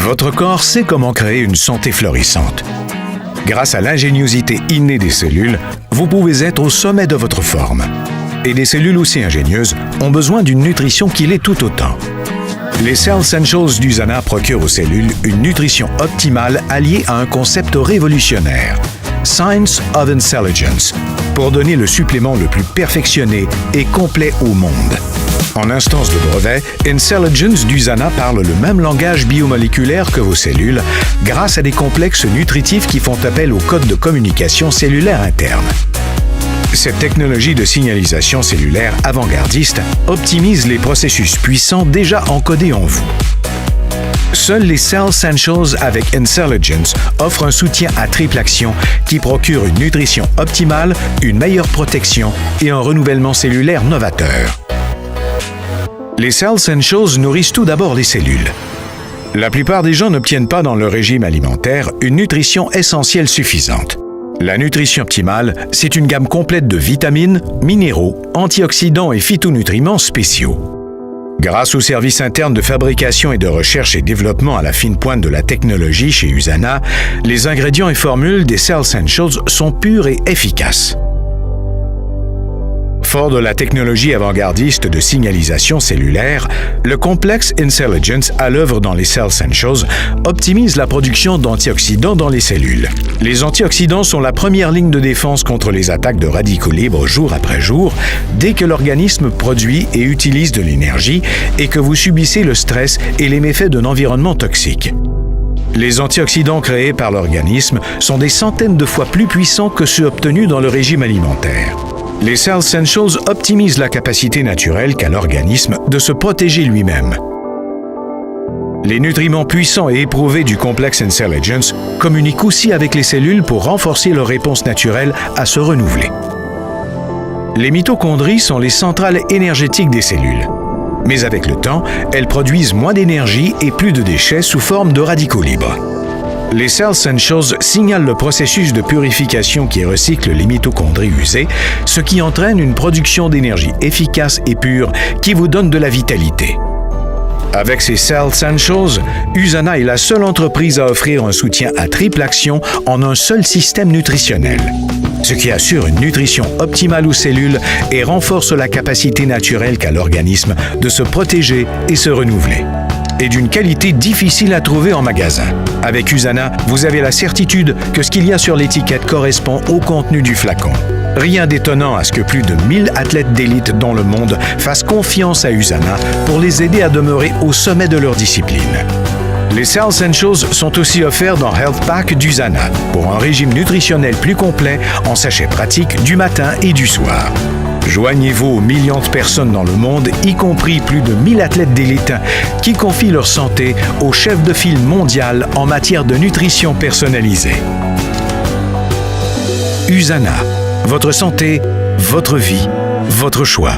Votre corps sait comment créer une santé florissante. Grâce à l'ingéniosité innée des cellules, vous pouvez être au sommet de votre forme. Et des cellules aussi ingénieuses ont besoin d'une nutrition qui l'est tout autant. Les Cell Essentials d'Usana procurent aux cellules une nutrition optimale alliée à un concept révolutionnaire, Science of Intelligence, pour donner le supplément le plus perfectionné et complet au monde. En instance de brevet, Intelligence d'Usana parle le même langage biomoléculaire que vos cellules grâce à des complexes nutritifs qui font appel au code de communication cellulaire interne. Cette technologie de signalisation cellulaire avant-gardiste optimise les processus puissants déjà encodés en vous. Seuls les Cell Essentials avec Intelligence offrent un soutien à triple action qui procure une nutrition optimale, une meilleure protection et un renouvellement cellulaire novateur. Les Cell Essentials nourrissent tout d'abord les cellules. La plupart des gens n'obtiennent pas dans leur régime alimentaire une nutrition essentielle suffisante. La nutrition optimale, c'est une gamme complète de vitamines, minéraux, antioxydants et phytonutriments spéciaux. Grâce au service interne de fabrication et de recherche et développement à la fine pointe de la technologie chez Usana, les ingrédients et formules des Cell Essentials sont purs et efficaces. Fort de la technologie avant-gardiste de signalisation cellulaire, le complexe Intelligence à l'œuvre dans les Cell Essentials optimise la production d'antioxydants dans les cellules. Les antioxydants sont la première ligne de défense contre les attaques de radicaux libres jour après jour, dès que l'organisme produit et utilise de l'énergie et que vous subissez le stress et les méfaits d'un environnement toxique. Les antioxydants créés par l'organisme sont des centaines de fois plus puissants que ceux obtenus dans le régime alimentaire. Les Cell Essentials optimisent la capacité naturelle qu'a l'organisme de se protéger lui-même. Les nutriments puissants et éprouvés du complexe Intelligence communiquent aussi avec les cellules pour renforcer leur réponse naturelle à se renouveler. Les mitochondries sont les centrales énergétiques des cellules. Mais avec le temps, elles produisent moins d'énergie et plus de déchets sous forme de radicaux libres. Les Cell Essentials signalent le processus de purification qui recycle les mitochondries usées, ce qui entraîne une production d'énergie efficace et pure qui vous donne de la vitalité. Avec ces Cell Essentials, Usana est la seule entreprise à offrir un soutien à triple action en un seul système nutritionnel, ce qui assure une nutrition optimale aux cellules et renforce la capacité naturelle qu'a l'organisme de se protéger et se renouveler. Et d'une qualité difficile à trouver en magasin. Avec Usana, vous avez la certitude que ce qu'il y a sur l'étiquette correspond au contenu du flacon. Rien d'étonnant à ce que plus de 1000 athlètes d'élite dans le monde fassent confiance à Usana pour les aider à demeurer au sommet de leur discipline. Les Cell Essentials sont aussi offerts dans Health Pack d'Usana pour un régime nutritionnel plus complet en sachets pratiques du matin et du soir. Joignez-vous aux millions de personnes dans le monde, y compris plus de 1000 athlètes d'élite, qui confient leur santé au chef de file mondial en matière de nutrition personnalisée. Usana, votre santé, votre vie, votre choix.